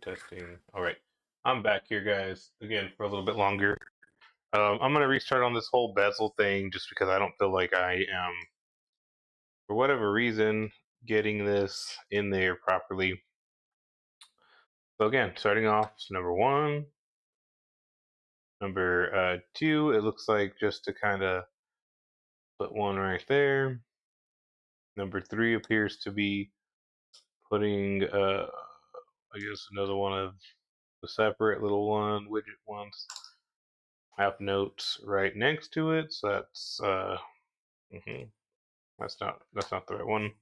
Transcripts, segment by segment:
Testing. All right, I'm back here, guys, again for a little bit longer. I'm gonna restart on this whole bezel thing just because I don't feel like I am, for whatever reason, getting this in there properly. So again, starting off, so number one, number two. It looks like just to kind of put one right there. Number three appears to be putting, I guess, another one of the separate little one widget ones. Have notes right next to it, so that's that's not the right one.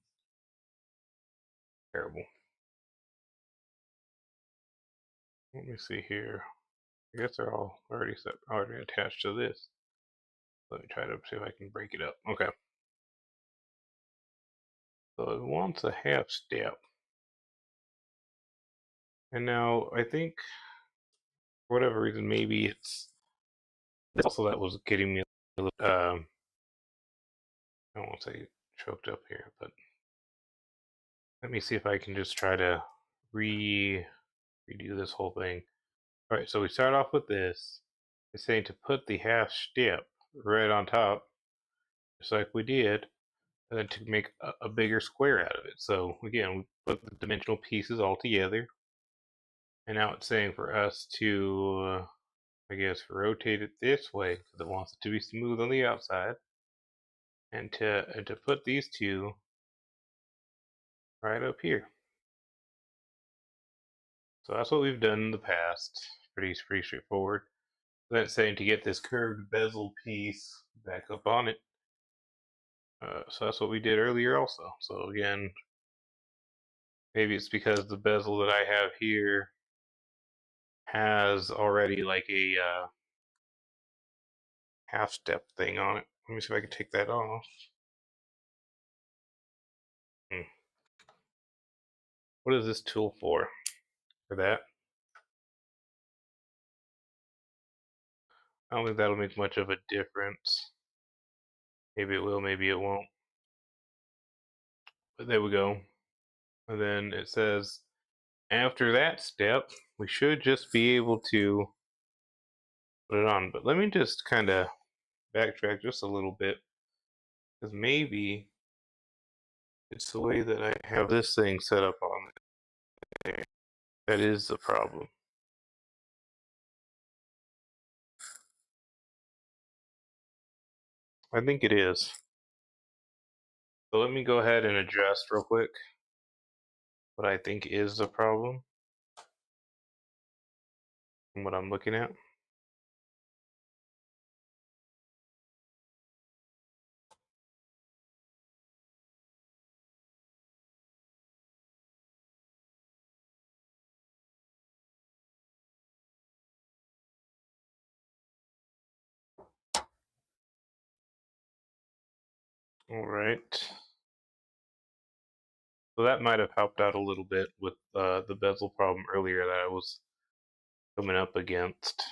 Terrible. Let me see here. I guess they're all already attached to this. Let me try to see if I can break it up. Okay. So it wants a half step. And now I think for whatever reason maybe it's also that was getting me a little I don't want to say choked up here, but let me see if I can just try to redo this whole thing. Alright, so we start off with this. It's saying to put the half step right on top, just like we did, and then to make a bigger square out of it. So again, we put the dimensional pieces all together, and now it's saying for us to, I guess, rotate it this way because it wants it to be smooth on the outside, and to put these two right up here. So that's what we've done in the past. Pretty straightforward. Then it's saying to get this curved bezel piece back up on it. So that's what we did earlier also. So again, maybe it's because the bezel that I have here has already like a half step thing on it. Let me see if I can take that off. What is this tool for? For that? I don't think that'll make much of a difference. Maybe it will, maybe it won't. But there we go. And then it says, after that step, we should just be able to put it on. But let me just kind of backtrack just a little bit, because maybe it's the way that I have this thing set up on there. That is the problem. I think it is. So let me go ahead and adjust real quick what I think is the problem from what I'm looking at. All right. So that might have helped out a little bit with the bezel problem earlier that I was coming up against.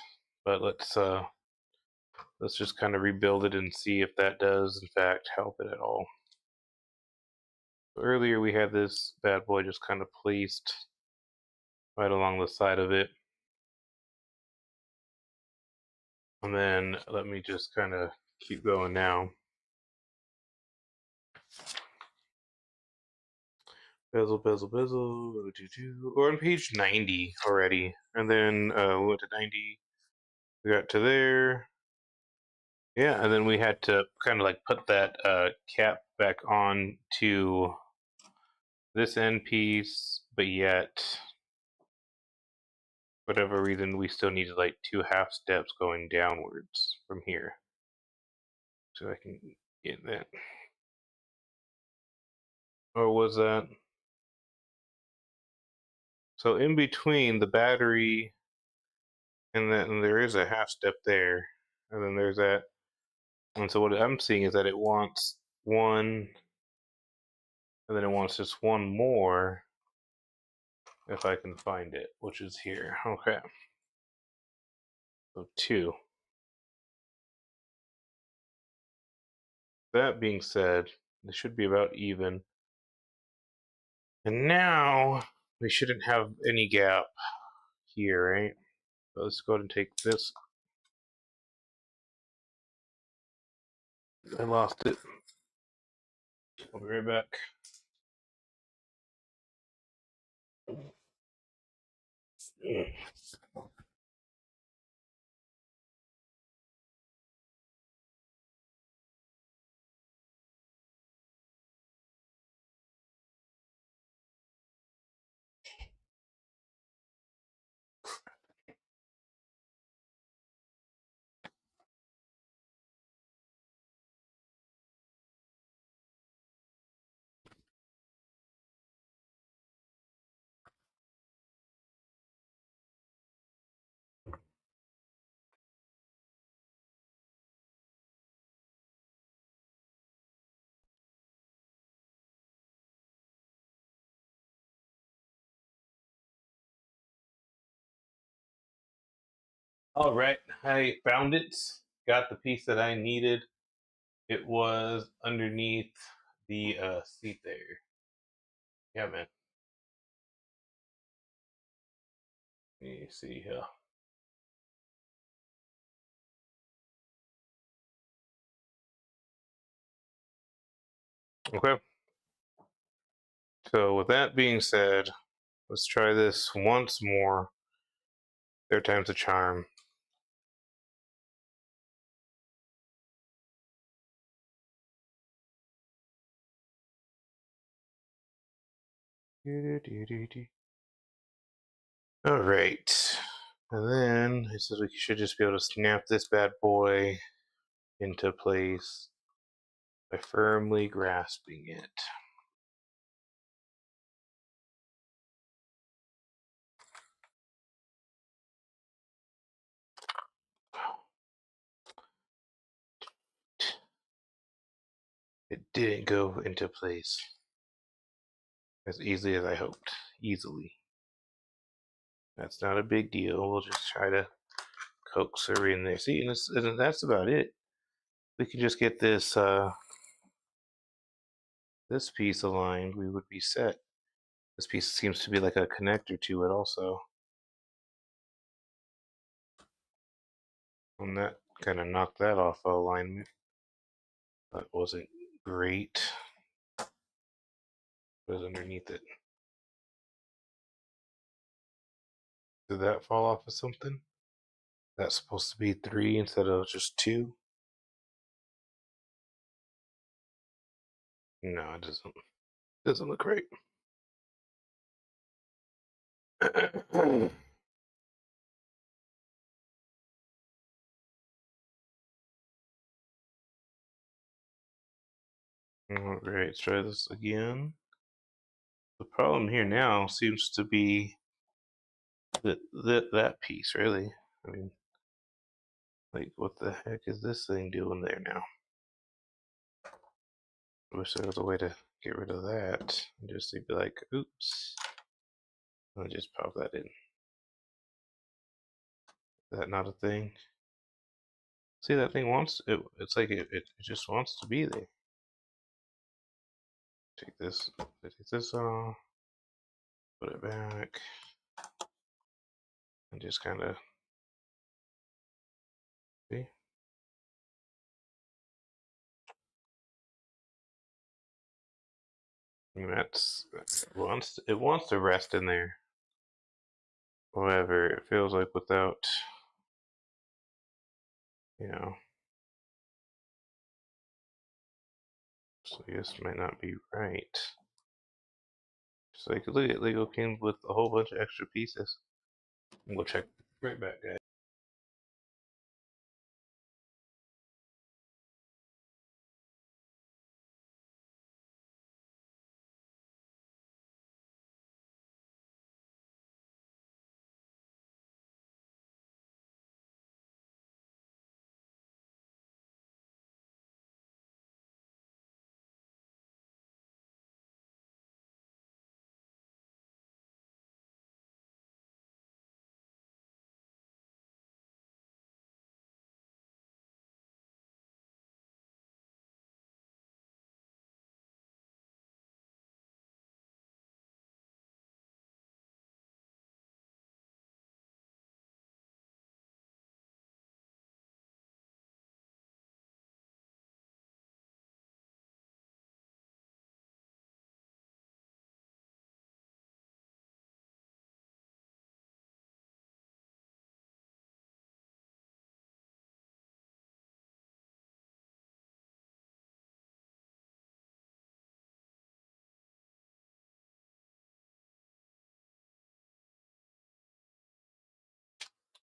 But let's just kind of rebuild it and see if that does in fact help it at all. So earlier we had this bad boy just kind of placed right along the side of it. And then let me just kind of keep going now. Bezel, bezel, bezel. We're on page 90 already. And then we went to 90. We got to there. Yeah, and then we had to kind of like put that cap back on to this end piece, but yet, whatever reason, we still needed like 2 half steps going downwards from here. So I can get that. Or was that? So in between the battery and then there is a half step there, and then there's that. And so what I'm seeing is that it wants one, and then it wants just one more, if I can find it, which is here. Okay. So 2. That being said, it should be about even. And now we shouldn't have any gap here, right? So let's go ahead and take this. I lost it. I'll be right back. All right, I found it. Got the piece that I needed. It was underneath the seat there. Yeah, man. Let me see here. Okay. So with that being said, let's try this once more. Third time's a charm. All right. And then it says we should just be able to snap this bad boy into place by firmly grasping it. It didn't go into place as easily as I hoped. Easily. That's not a big deal. We'll just try to coax her in there. See, and that's about it. We can just get this this piece aligned. We would be set. This piece seems to be like a connector to it also. And that kind of knocked that off of alignment. That wasn't great. What was underneath it? Did that fall off of something? That's supposed to be 3 instead of just 2? No, it doesn't. Doesn't look right. Alright, let's try this again. The problem here now seems to be that piece, really. I mean, like, what the heck is this thing doing there now? I wish there was a way to get rid of that. And just be like, oops. I'll just pop that in. Is that not a thing? See, that thing wants it. It's like it just wants to be there. Take this off, put it back, and just kind of see. And it wants to rest in there. However, it feels like without, you know, so this might not be right. So you could look at Lego came with a whole bunch of extra pieces. We'll check right back, guys.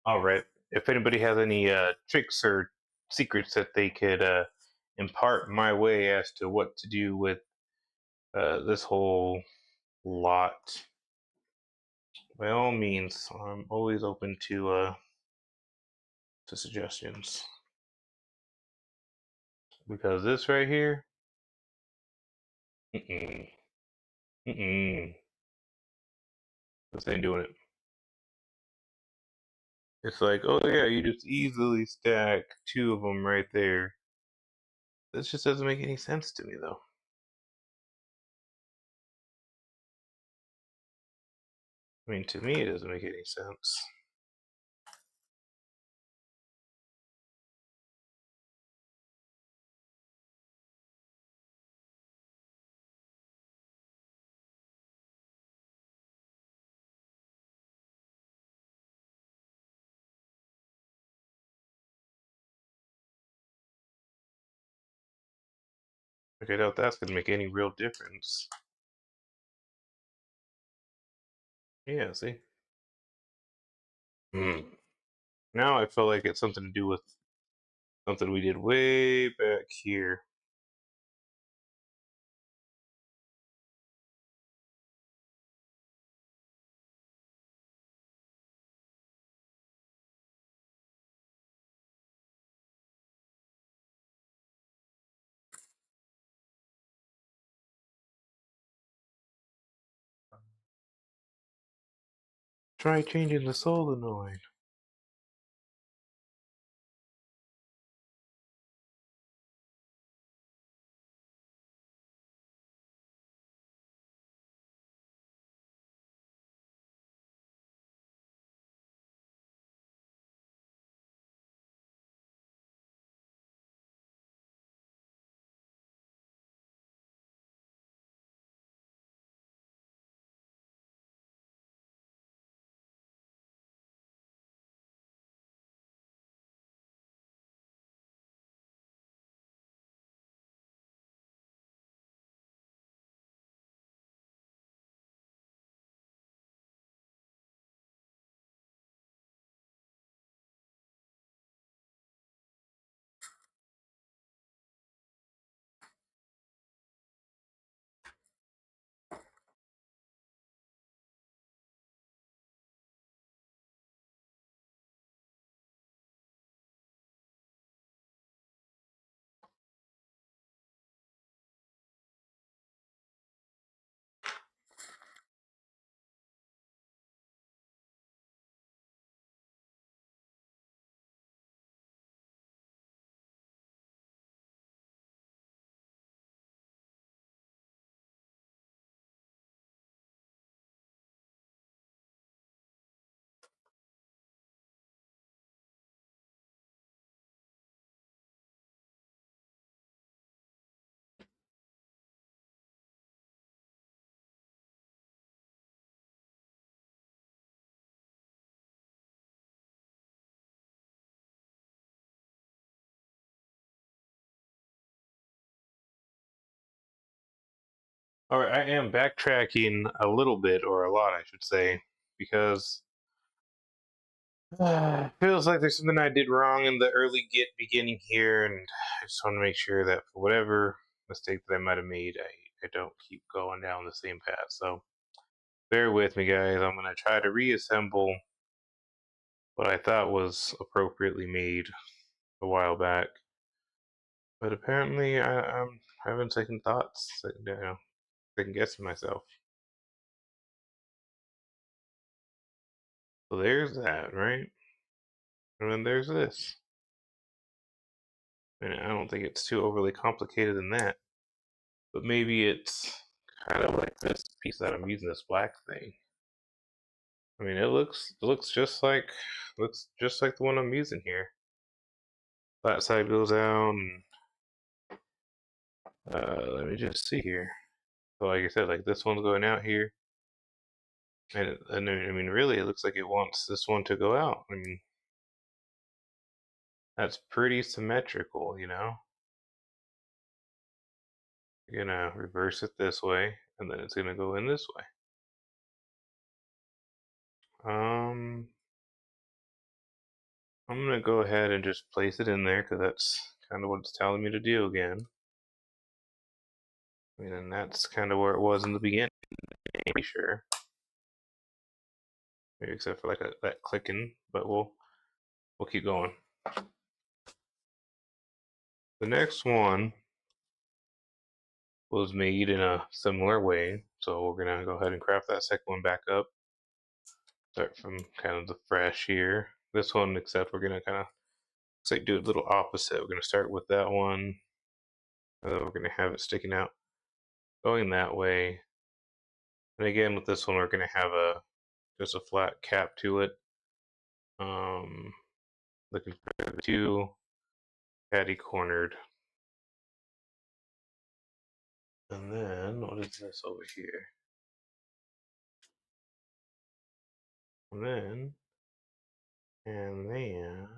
All right. If anybody has any tricks or secrets that they could impart my way as to what to do with this whole lot, by all means, I'm always open to suggestions. Because this right here, mm-mm, mm-mm, this ain't doing it. It's like, oh yeah, you just easily stack two of them right there. This just doesn't make any sense to me, though. I mean, to me, it doesn't make any sense. Like, I doubt that's gonna make any real difference. Yeah, see? Hmm. Now I feel like it's something to do with something we did way back here. Try changing the solenoid. Alright, I am backtracking a little bit, or a lot, I should say, because feels like there's something I did wrong in the early beginning here, and I just want to make sure that for whatever mistake that I might have made, I don't keep going down the same path. So bear with me, guys. I'm gonna try to reassemble what I thought was appropriately made a while back, but apparently I'm having second thoughts, second guessing myself. So there's that, right? And then there's this. And I don't think it's too overly complicated than that. But maybe it's kind of like this piece that I'm using, this black thing. I mean, it looks just like the one I'm using here. That side goes out, and let me just see here. So, like I said, like this one's going out here, and I mean, really, it looks like it wants this one to go out. I mean, that's pretty symmetrical, you know. You're gonna reverse it this way, and then it's gonna go in this way. Um, I'm going to go ahead and just place it in there because that's kind of what it's telling me to do again. I mean, and that's kind of where it was in the beginning, pretty sure. Maybe except for like that clicking, but we'll keep going. The next one was made in a similar way, so we're gonna go ahead and craft that second one back up. Start from kind of the fresh here. This one, except we're gonna kind of do it a little opposite. We're gonna start with that one, and then we're gonna have it sticking out, going that way. And again, with this one, we're gonna have just a flat cap to it. Looking for the two catty cornered. And then, what is this over here? And then, and then,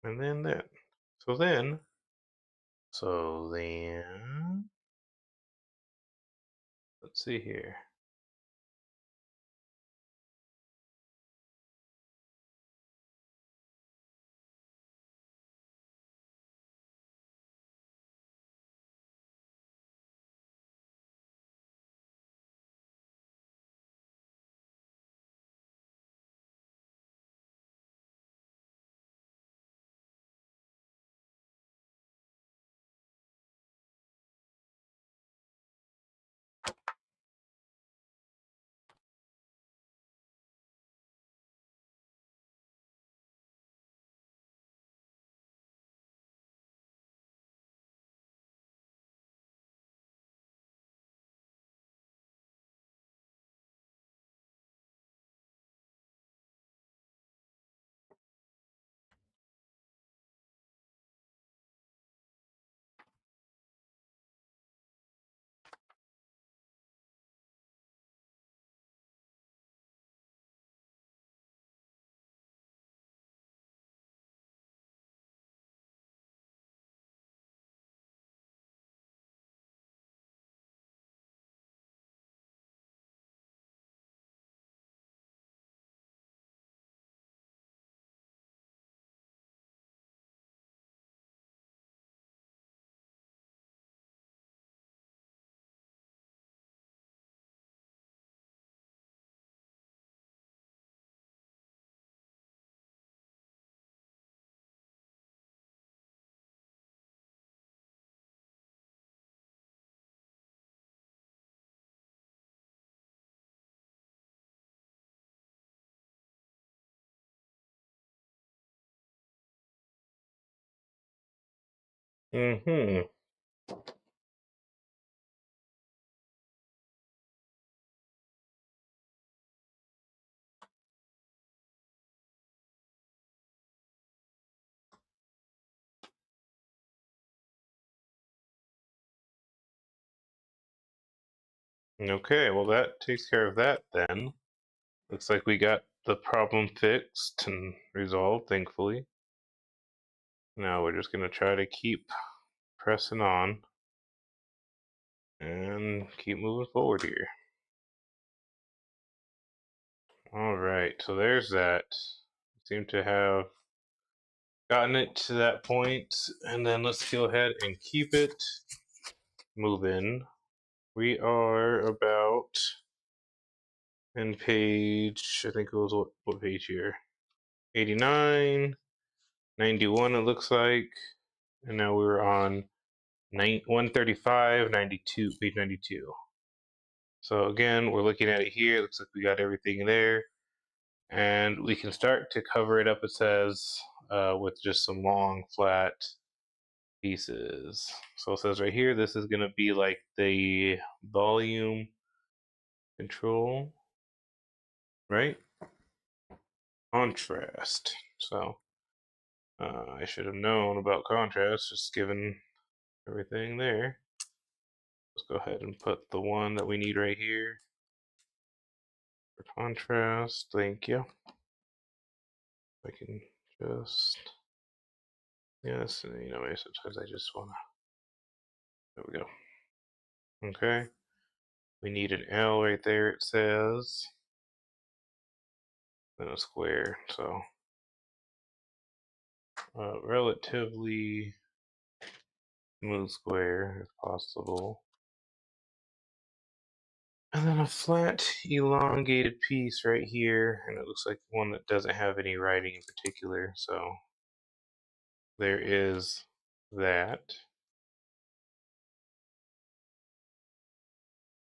and then that. So then, let's see here. Mm-hmm. Okay, well that takes care of that then. Looks like we got the problem fixed and resolved, thankfully. Now we're just gonna try to keep pressing on and keep moving forward here. Alright, so there's that. Seem to have gotten it to that point, and then let's go ahead and keep it moving. We are about in page, I think it was what page here? 89, 91 it looks like, and now we're on 135, 92, page 92. So again, we're looking at it here. It looks like we got everything there. And we can start to cover it up, it says, with just some long, flat pieces. So it says right here, this is going to be like the volume control, right? Contrast. So I should have known about contrast, just given everything there. Let's go ahead and put the one that we need right here for contrast. Thank you. I can just, yes, you know, sometimes I just want to, there we go. Okay. We need an L right there, it says. Then a square, so relatively smooth square if possible. And then a flat, elongated piece right here, and it looks like one that doesn't have any writing in particular, so there is that.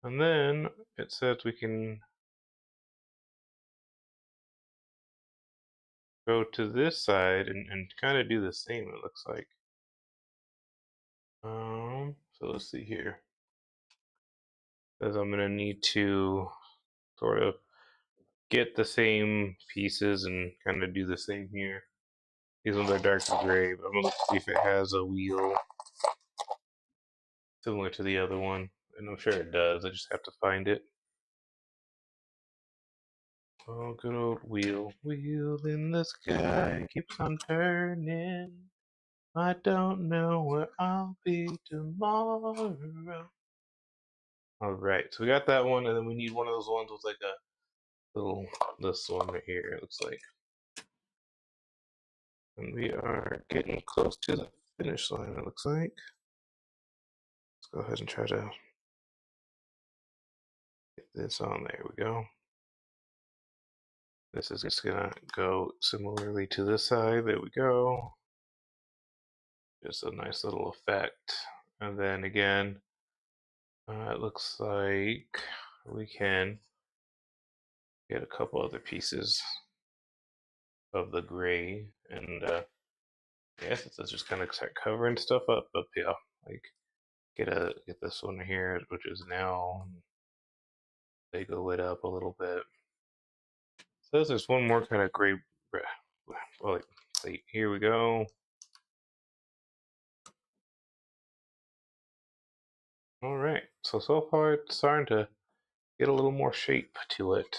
And then it says we can go to this side and kind of do the same, it looks like. So let's see here. It says I'm gonna need to sort of get the same pieces and kind of do the same here. These ones are darker gray, but I'm gonna see if it has a wheel similar to the other one. And I'm sure it does, I just have to find it. Oh, good old wheel. Wheel in the sky keeps on turning. I don't know where I'll be tomorrow. Alright, so we got that one, and then we need one of those ones with like a little, this one right here, it looks like. And we are getting close to the finish line, it looks like. Let's go ahead and try to get this on. There we go. This is just gonna go similarly to this side. There we go. Just a nice little effect. And then again, it looks like we can get a couple other pieces of the gray, and I guess it's just kind of start covering stuff up here. Like get this one here, which is now they go it up a little bit. So there's one more kind of gray. Well, like, see, here we go. All right, so far it's starting to get a little more shape to it.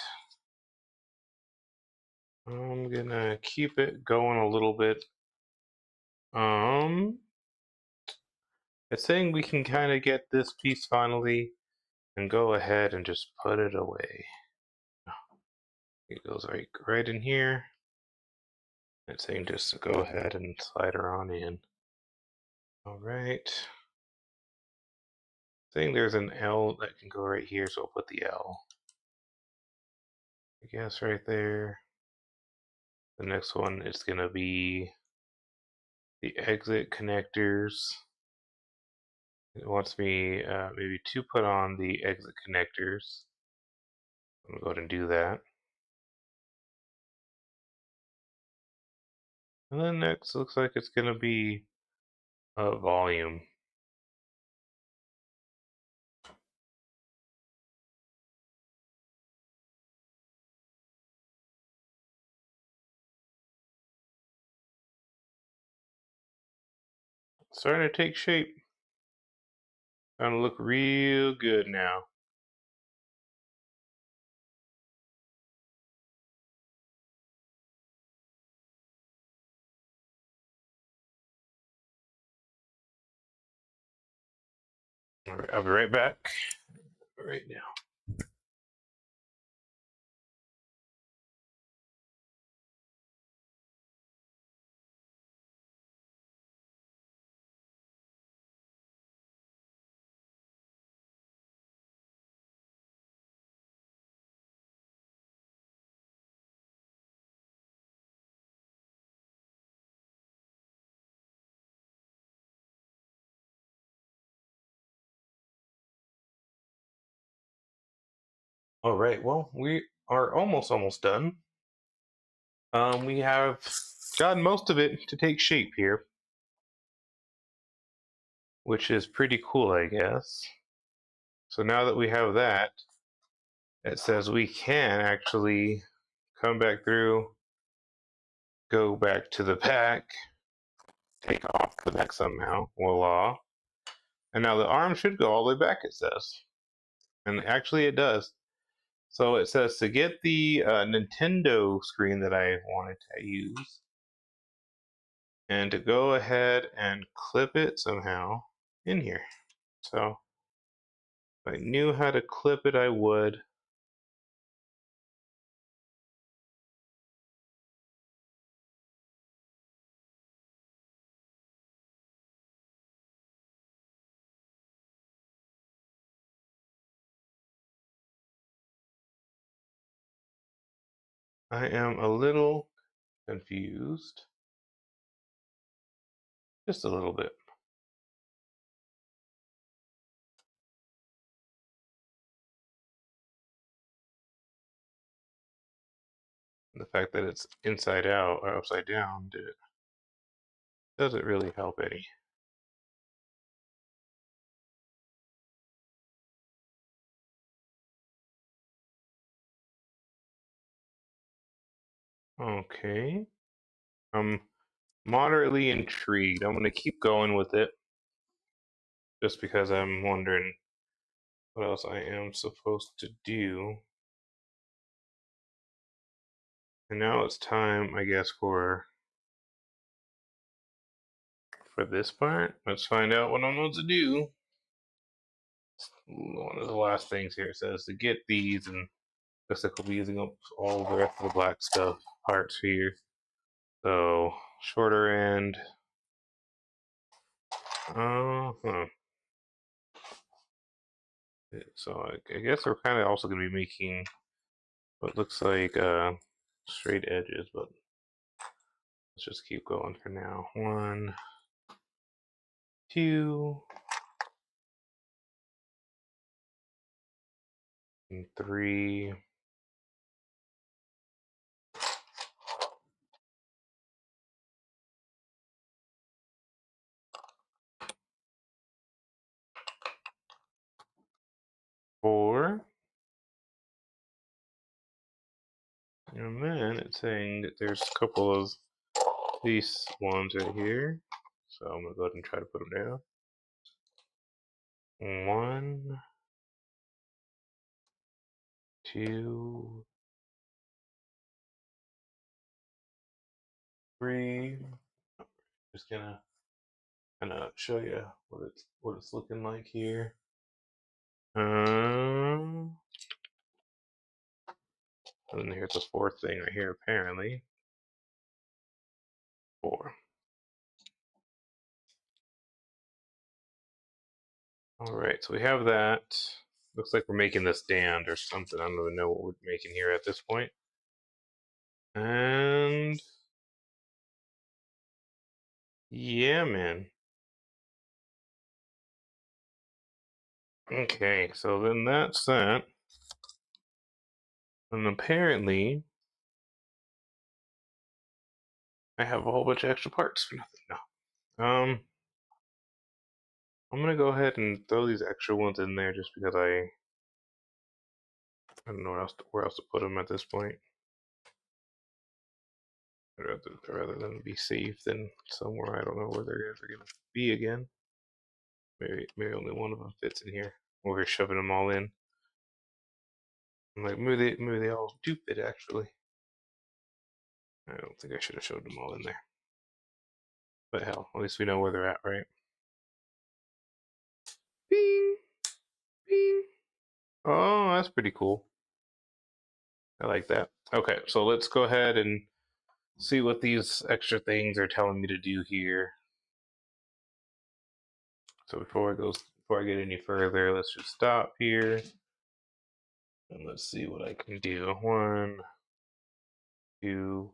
I'm gonna keep it going a little bit. It's saying we can kind of get this piece finally and go ahead and just put it away. It goes right in here. It's saying just to go ahead and slide her on in. All right. Saying there's an L that can go right here, so I'll put the L. I guess right there. The next one is gonna be the exit connectors. It wants me maybe to put on the exit connectors. I'm gonna go ahead and do that. And then next looks like it's gonna be volume. Starting to take shape. Starting to look real good now. All right, I'll be right back. Right now. All right, well, we are almost done. We have gotten most of it to take shape here, which is pretty cool, I guess. So now that we have that, it says we can actually come back through, go back to the back, take off the back somehow, voila. And now the arm should go all the way back, it says. And actually it does. So it says to get the Nintendo screen that I wanted to use, and to go ahead and clip it somehow in here. So If I knew how to clip it, I would. I am a little confused. Just a little bit. The fact that it's inside out or upside down doesn't really help any. Okay. I'm moderately intrigued. I'm going to keep going with it just because I'm wondering what else I am supposed to do. And now it's time, I guess, for this part. Let's find out what I'm supposed to do. One of the last things here says to get these, and looks like we'll be using up all the rest of the black stuff parts here. So shorter end. Huh. So I guess we're kind of also going to be making what looks like straight edges, but let's just keep going for now. 1, 2, and 3. 4. And then it's saying that there's a couple of these ones right here. So I'm going to go ahead and try to put them down. 1, 2, 3. Just gonna kind of show you what it's looking like here. And then here's the fourth thing right here, apparently. 4. All right, so we have that. Looks like we're making this stand or something. I don't even know what we're making here at this point. And yeah, man. Okay, so then that's that. And apparently, I have a whole bunch of extra parts for nothing. No. I'm gonna go ahead and throw these extra ones in there just because I don't know where else to put them at this point. Rather than be safe than somewhere I don't know where they're ever gonna be again. Maybe only one of them fits in here. Or we're shoving them all in. I'm like, maybe they all do fit actually. I don't think I should have showed them all in there. But hell, at least we know where they're at, right? Bing, bing. Oh, that's pretty cool. I like that. Okay, so let's go ahead and see what these extra things are telling me to do here. So before I get any further, let's just stop here and let's see what I can do. 1, 2,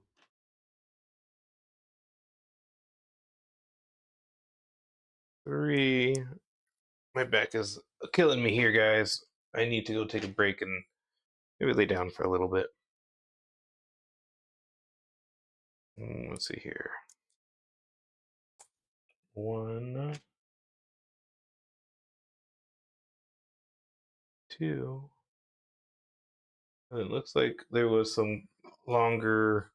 3. My back is killing me here, guys. I need to go take a break and maybe lay down for a little bit. Let's see here. 1, 2. And it looks like there was some longer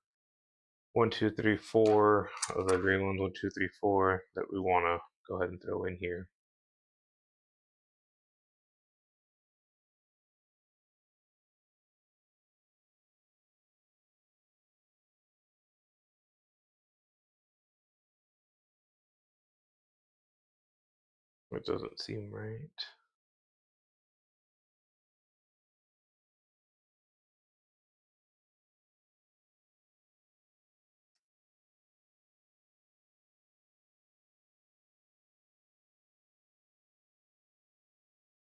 1, 2, 3, 4 of the green ones. 1, 2, 3, 4 that we want to go ahead and throw in here. It doesn't seem right.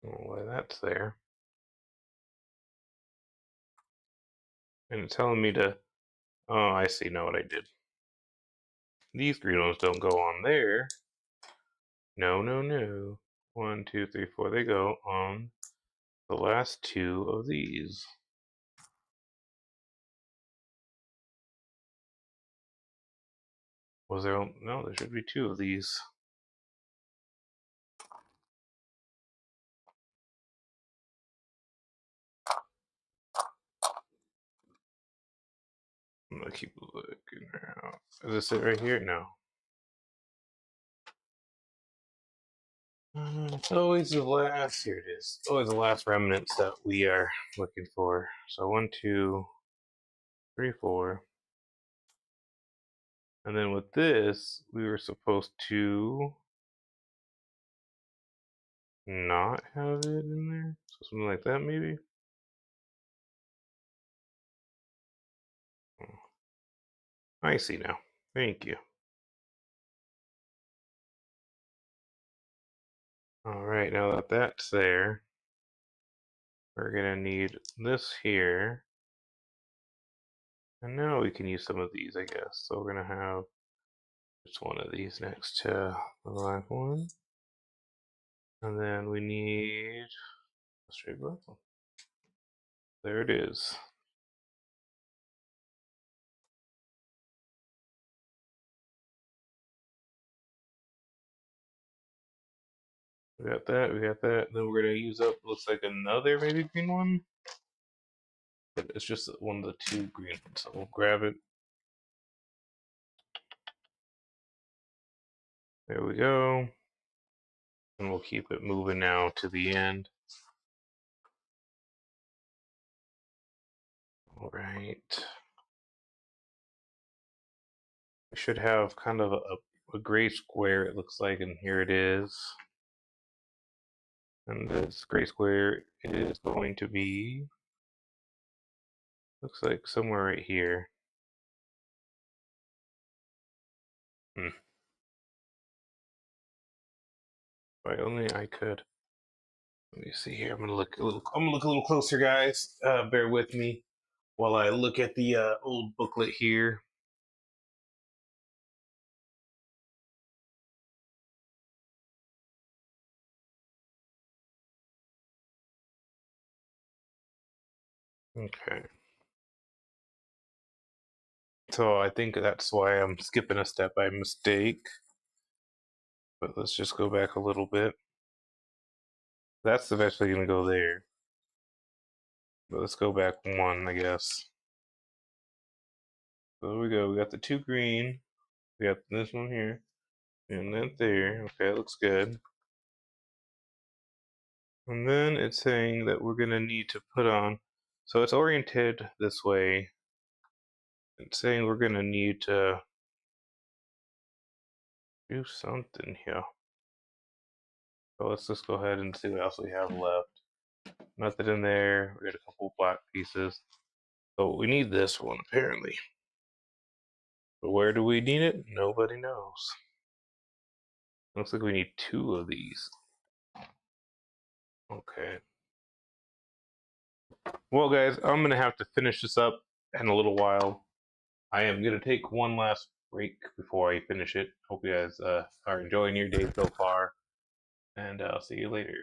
Why that's there. And it's telling me to... Oh, I see now what I did. These green ones don't go on there. No, no, no. 1, 2, 3, 4. They go on the last two of these. Was there... No, there should be two of these. I'm gonna keep looking around. Is this it right here? No. It's always the last. Here it is. It's always the last remnants that we are looking for. So 1, 2, 3, 4. And then with this, we were supposed to not have it in there. So something like that, maybe. I see now. Thank you. All right, now that that's there, we're gonna need this here. And now we can use some of these, I guess. So we're gonna have just one of these next to the black one. And then we need a straight black one. There it is. We got that, we got that. Then we're gonna use up, looks like another maybe green one. But it's just one of the two green ones, so we'll grab it. There we go. And we'll keep it moving now to the end. All right. We should have kind of a gray square, it looks like, and here it is. And this gray square is going to be, looks like somewhere right here. If only I could. Let me see here. I'm gonna look a little closer, guys. Bear with me while I look at the old booklet here. Okay. So I think that's why I'm skipping a step by mistake. But let's just go back a little bit. That's eventually gonna go there. But let's go back one, I guess. So there we go. We got the two green. We got this one here. And that there. Okay, it looks good. And then it's saying that we're gonna need to put on, so it's oriented this way. It's saying we're gonna need to do something here. So let's just go ahead and see what else we have left. Nothing in there. We got a couple black pieces. So we need this one apparently. But where do we need it? Nobody knows. Looks like we need two of these. Okay. Well, guys, I'm gonna have to finish this up in a little while. I am gonna take one last break before I finish it. Hope you guys are enjoying your day so far, and I'll see you later.